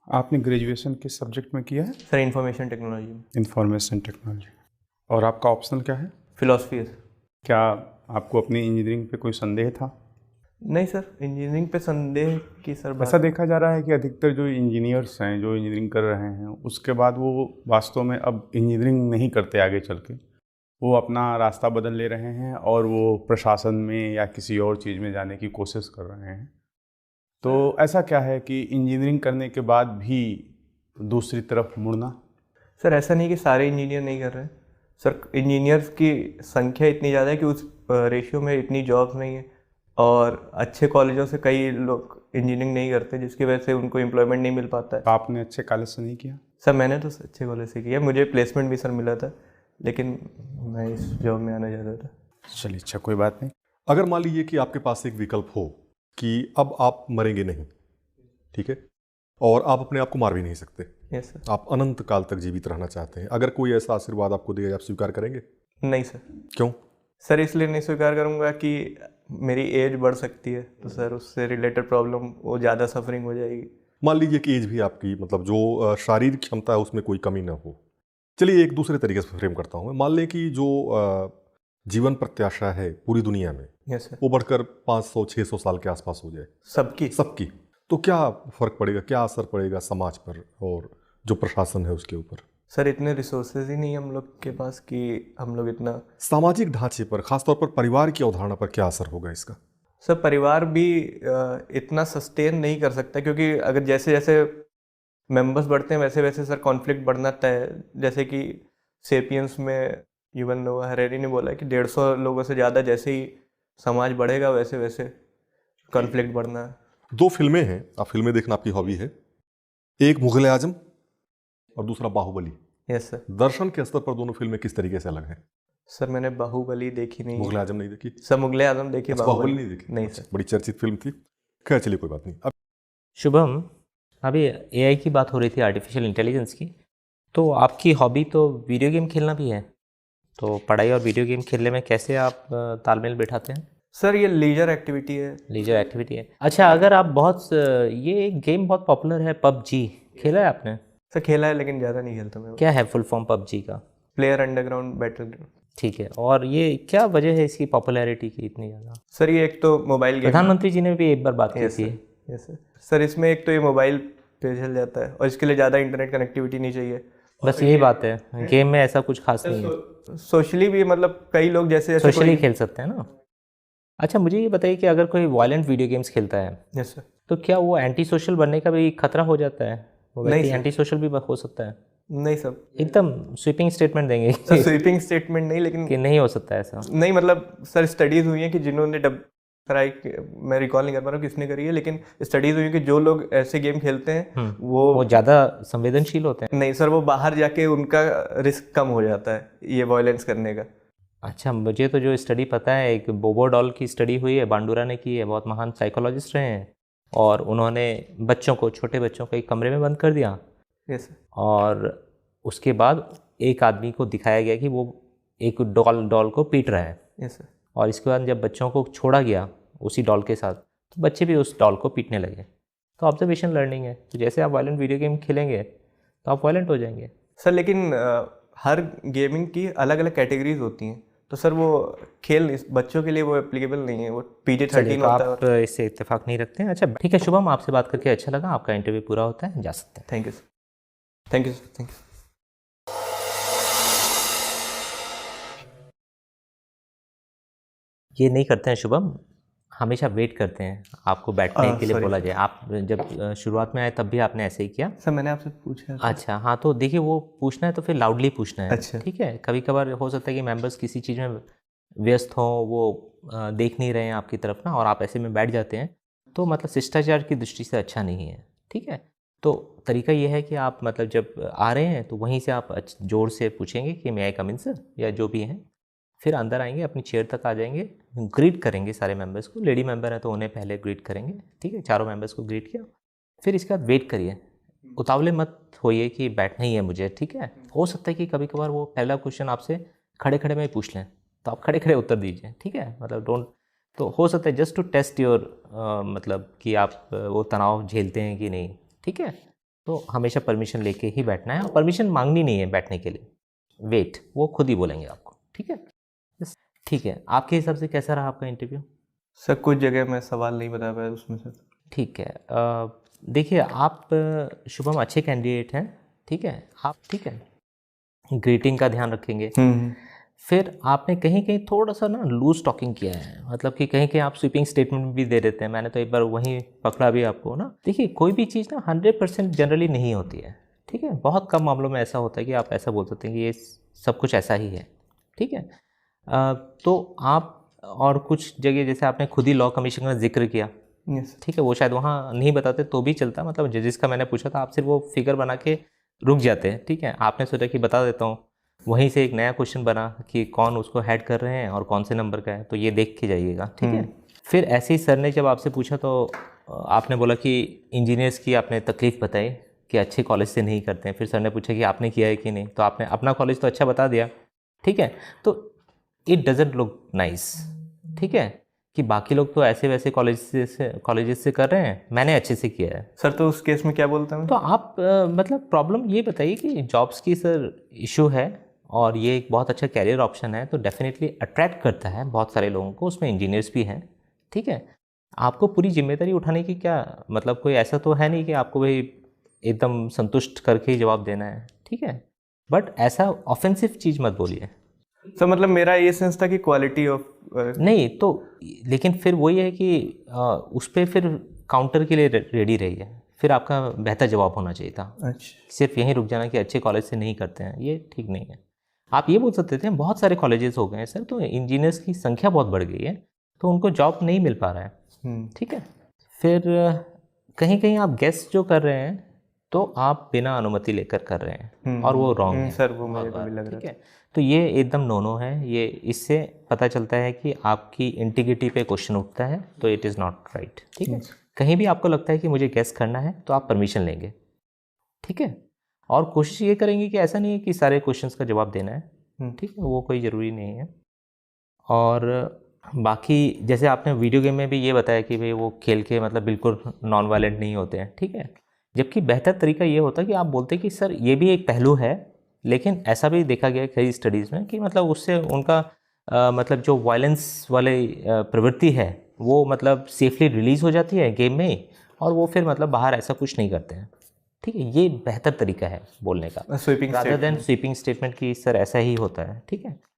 आपने ग्रेजुएशन किस सब्जेक्ट में किया है? सर इंफॉर्मेशन टेक्नोलॉजी में। Information technology. और आपका ऑप्शनल क्या है? फिलॉसफी है। क्या आपको अपनी इंजीनियरिंग पे कोई संदेह था? नहीं सर, इंजीनियरिंग पे संदेह की सर बात। ऐसा देखा जा रहा है कि अधिकतर जो इंजीनियर्स हैं जो इंजीनियरिंग कर रहे हैं उसके बाद वो वास्तव में अब इंजीनियरिंग नहीं करते आगे चल के, वो अपना रास्ता बदल ले रहे हैं और वो प्रशासन में या किसी और चीज़ में जाने की कोशिश कर रहे हैं। तो ऐसा क्या है कि इंजीनियरिंग करने के बाद भी दूसरी तरफ मुड़ना? सर ऐसा नहीं कि सारे इंजीनियर नहीं कर रहे हैं सर, इंजीनियर्स की संख्या इतनी ज़्यादा है कि उस रेशियो में इतनी जॉब्स नहीं है, और अच्छे कॉलेजों से कई लोग इंजीनियरिंग नहीं करते जिसकी वजह से उनको एम्प्लॉयमेंट नहीं मिल पाता है। आपने अच्छे कॉलेज से नहीं किया? सर मैंने तो अच्छे कॉलेज से किया, मुझे प्लेसमेंट भी सर मिला था, लेकिन मैं इस जॉब में आना चाहता था। चलिए, अच्छा, कोई बात नहीं। अगर मान लीजिए कि आपके पास एक विकल्प हो कि अब आप मरेंगे नहीं, ठीक है, और आप अपने आप को मार भी नहीं सकते, यस सर। आप अनंत काल तक जीवित रहना चाहते हैं, अगर कोई ऐसा आशीर्वाद आपको दे, आप स्वीकार करेंगे? नहीं सर। क्यों? सर इसलिए नहीं स्वीकार करूंगा कि मेरी एज बढ़ सकती है, तो सर उससे रिलेटेड प्रॉब्लम, वो ज़्यादा सफरिंग हो जाएगी। मान लीजिए कि एज भी आपकी, मतलब जो शारीरिक क्षमता है उसमें कोई कमी ना हो। चलिए एक दूसरे तरीके से फ्रेम करता हूँ मैं। मान लें कि जो जीवन प्रत्याशा है पूरी दुनिया में, यस सर। वो बढ़कर 500-600 साल के आसपास हो जाए सबकी, तो क्या फर्क पड़ेगा, क्या असर पड़ेगा समाज पर और जो प्रशासन है उसके ऊपर? सर इतने रिसोर्सेज ही नहीं हम लोग के पास कि हम लोग इतना। सामाजिक ढांचे पर, खासतौर पर परिवार की अवधारणा पर क्या असर होगा इसका? सर परिवार भी इतना सस्टेन नहीं कर सकता, क्योंकि अगर जैसे जैसे मेंबर्स बढ़ते हैं वैसे वैसे सर कॉन्फ्लिक्ट बढ़ना तय है। जैसे कि सेपियंस में युवल नोआ हरेरी ने बोला कि 150 लोगों से ज़्यादा जैसे ही समाज बढ़ेगा वैसे वैसे कॉन्फ्लिक्ट बढ़ना है। 2 फिल्में हैं, आप फिल्में देखना आपकी हॉबी है, एक मुगल आजम और दूसरा बाहुबली। Yes sir. दर्शन के स्तर पर दोनों फिल्में किस तरीके से अलग हैं? सर मैंने बाहुबली देखी नहीं। मुगल आजम नहीं देखी? सर मुगले आजम देखी, अच्छा, बाहुबली नहीं देखी? नहीं अच्छा, सर। बड़ी चर्चित फिल्म थी। खैर चलिए कोई बात नहीं। अब शुभम, अभी एआई की बात हो रही थी, आर्टिफिशियल इंटेलिजेंस की, तो आपकी हॉबी तो वीडियो गेम खेलना भी है, तो पढ़ाई और वीडियो गेम खेलने में कैसे आप तालमेल बिठाते हैं? सर ये लीजर एक्टिविटी है। लीजर एक्टिविटी है। अच्छा, अगर आप ये एक गेम बहुत पॉपुलर है, पबजी, खेला है आपने? सर खेला है लेकिन ज़्यादा नहीं खेलता मैं। क्या है फुल फॉर्म पबजी का? Player underground battle. ठीक है, और ये क्या वजह है इसकी पॉपुलैरिटी की इतनी ज़्यादा? सर ये एक तो मोबाइल गेम, प्रधानमंत्री जी ने भी एक बार बात की यस थी। सर। Yes sir. सर इसमें एक तो ये मोबाइल पे चल जाता है और इसके लिए ज़्यादा इंटरनेट कनेक्टिविटी नहीं चाहिए। बस यही बात है, गेम में ऐसा कुछ खास नहीं है। सोशली भी मतलब कई लोग जैसे जैसे सोशली खेल सकते हैं ना। अच्छा, मुझे ये बताइए कि अगर कोई वायलेंट वीडियो गेम्स खेलता है, यस सर, तो क्या वो एंटी सोशल बनने का भी खतरा हो जाता है? वो नहीं व्यक्ति सर। एंटी सोशल भी हो सकता है? नहीं सर। एकदम स्वीपिंग स्टेटमेंट देंगे सर स्वीपिंग स्टेटमेंट नहीं, लेकिन कि नहीं हो सकता ऐसा? नहीं, मतलब सर स्टडीज़ हुई हैं कि जिन्होंने कराई, मैं रिकॉल नहीं कर पा रहा हूँ किसने करी है, लेकिन स्टडीज़ हुई हैं कि जो लोग ऐसे गेम खेलते हैं वो ज़्यादा संवेदनशील होते हैं। नहीं सर, वो बाहर जाके उनका रिस्क कम हो जाता है ये वायलेंस करने का। अच्छा, मुझे तो जो स्टडी पता है, एक बोबो डॉल की स्टडी हुई है, बांडुरा ने की है, बहुत महान साइकोलॉजिस्ट रहे हैं, और उन्होंने छोटे बच्चों को एक कमरे में बंद कर दिया। Yes sir. और उसके बाद एक आदमी को दिखाया गया कि वो एक डॉल को पीट रहा है। Yes sir. और इसके बाद जब बच्चों को छोड़ा गया उसी डॉल के साथ, तो बच्चे भी उस डॉल को पीटने लगे। तो ऑब्जर्वेशन लर्निंग है, तो जैसे आप वायलेंट वीडियो गेम खेलेंगे तो आप वायलेंट हो जाएंगे। सर लेकिन हर गेमिंग की अलग अलग कैटेगरीज होती हैं, तो सर वो खेल इस बच्चों के लिए वो एप्लीकेबल नहीं है, वो PG-13 होता है। आप इससे इत्तेफाक नहीं रखते हैं? अच्छा ठीक है शुभम, आपसे बात करके अच्छा लगा, आपका इंटरव्यू पूरा होता है, जा सकते हैं। Thank you sir. Thank you sir. Thank you. ये नहीं करते हैं शुभम, हमेशा वेट करते हैं आपको बैठने के लिए बोला जाए। आप जब शुरुआत में आए तब भी आपने ऐसे ही किया। सर मैंने आपसे पूछा। अच्छा हाँ, तो देखिए वो पूछना है तो फिर लाउडली पूछना है। अच्छा। ठीक है, कभी कभार हो सकता है कि मेंबर्स किसी चीज़ में व्यस्त हों, वो देख नहीं रहे हैं आपकी तरफ ना, और आप ऐसे में बैठ जाते हैं, तो मतलब शिष्टाचार की दृष्टि से अच्छा नहीं है। ठीक है, तो तरीका ये है कि आप मतलब जब आ रहे हैं तो वहीं से आप जोर से पूछेंगे कि मे आई कम इन सर, या जो भी हैं, फिर अंदर आएंगे, अपनी चेयर तक आ जाएंगे, ग्रीट करेंगे सारे मेंबर्स को। लेडी मेंबर है तो उन्हें पहले ग्रीट करेंगे। ठीक है, चारों मेंबर्स को ग्रीट किया, फिर इसके बाद वेट करिए, उतावले मत होइए कि बैठना ही है मुझे। ठीक है, हो सकता है कि कभी कभार वो पहला क्वेश्चन आपसे खड़े खड़े में ही पूछ लें, तो आप खड़े खड़े उत्तर दीजिए। ठीक है, मतलब डोंट, तो हो सकता है जस्ट टू टेस्ट योर मतलब कि आप वो तनाव झेलते हैं कि नहीं। ठीक है, तो हमेशा परमिशन लेके ही बैठना है और परमिशन मांगनी नहीं है बैठने के लिए, वेट, वो खुद ही बोलेंगे आपको, ठीक है। ठीक है, आपके हिसाब से कैसा रहा आपका इंटरव्यू? सर कुछ जगह मैं सवाल नहीं बता पाया उसमें से। ठीक है, देखिए आप शुभम अच्छे कैंडिडेट हैं, ठीक है, आप ठीक है ग्रीटिंग का ध्यान रखेंगे। फिर आपने कहीं कहीं थोड़ा सा ना लूज टॉकिंग किया है, मतलब कि कहीं कहीं आप स्वीपिंग स्टेटमेंट भी दे देते हैं, मैंने तो एक बार वहीं पकड़ा भी आपको ना। देखिए कोई भी चीज़ ना 100% जनरली नहीं होती है, ठीक है, बहुत कम मामलों में ऐसा होता है कि आप ऐसा बोल सकते हैं कि ये सब कुछ ऐसा ही है, ठीक है। तो आप और कुछ जगह जैसे आपने खुद ही लॉ कमीशन का जिक्र किया, ठीक है, वो शायद वहाँ नहीं बताते तो भी चलता, मतलब जजेस का मैंने पूछा था, आप सिर्फ वो फिगर बना के रुक जाते हैं, ठीक है। आपने सोचा कि बता देता हूँ, वहीं से एक नया क्वेश्चन बना कि कौन उसको हेड कर रहे हैं और कौन से नंबर का है, तो ये देख के जाइएगा, ठीक है। फिर ऐसे ही सर ने जब आपसे पूछा तो आपने बोला कि इंजीनियर्स की आपने तकलीफ़ बताई कि अच्छे कॉलेज से नहीं करते हैं। फिर सर ने पूछा कि आपने किया है कि नहीं, तो आपने अपना कॉलेज तो अच्छा बता दिया, ठीक है। तो इट डजंट लुक नाइस, ठीक है, कि बाकी लोग तो ऐसे वैसे कॉलेजेस से कर रहे हैं, मैंने अच्छे से किया है। सर तो उस केस में क्या बोलता हूँ? तो आप मतलब प्रॉब्लम ये बताइए कि जॉब्स की सर इशू है और ये एक बहुत अच्छा कैरियर ऑप्शन है, तो डेफिनेटली अट्रैक्ट करता है बहुत सारे लोगों को, उसमें इंजीनियर्स भी हैं, ठीक है। आपको पूरी जिम्मेदारी उठाने की क्या मतलब, कोई ऐसा तो है नहीं कि आपको भाई एकदम संतुष्ट करके ही जवाब देना है, ठीक है, बट ऐसा ऑफेंसिव चीज़ मत बोलिए। सर मतलब मेरा ये सेंस था कि क्वालिटी ऑफ नहीं तो, लेकिन फिर वही है कि उस पर फिर काउंटर के लिए रेडी रहिए, फिर आपका बेहतर जवाब होना चाहिए था। अच्छा, सिर्फ यहीं रुक जाना कि अच्छे कॉलेज से नहीं करते हैं, ये ठीक नहीं है। आप ये बोल सकते थे बहुत सारे कॉलेजेस हो गए हैं सर, तो इंजीनियर्स की संख्या बहुत बढ़ गई है, तो उनको जॉब नहीं मिल पा रहा है, ठीक है। फिर कहीं कहीं आप गेस जो कर रहे हैं तो आप बिना अनुमति लेकर कर रहे हैं और वो रॉन्ग है सर, वो मुझे भी लग रहा ठीक है। तो ये एकदम नो है, ये इससे पता चलता है कि आपकी इंटीग्रिटी पे क्वेश्चन उठता है, तो इट इज़ नॉट राइट, ठीक है। कहीं भी आपको लगता है कि मुझे गेस करना है तो आप परमिशन लेंगे, ठीक है, और कोशिश ये करेंगे कि ऐसा नहीं है कि सारे क्वेश्चंस का जवाब देना है, ठीक है, वो कोई ज़रूरी नहीं है। और बाकी जैसे आपने वीडियो गेम में भी ये बताया कि भाई वो खेल के मतलब बिल्कुल नॉन वायलेंट नहीं होते हैं, ठीक है, जबकि बेहतर तरीका ये होता है कि आप बोलते कि सर ये भी एक पहलू है, लेकिन ऐसा भी देखा गया है कई स्टडीज़ में कि मतलब उससे उनका मतलब जो वायलेंस वाले प्रवृत्ति है वो मतलब सेफली रिलीज़ हो जाती है गेम में, और वो फिर मतलब बाहर ऐसा कुछ नहीं करते हैं, ठीक है। ये बेहतर तरीका है बोलने का, sweeping rather than sweeping statement की सर ऐसा ही होता है, ठीक है।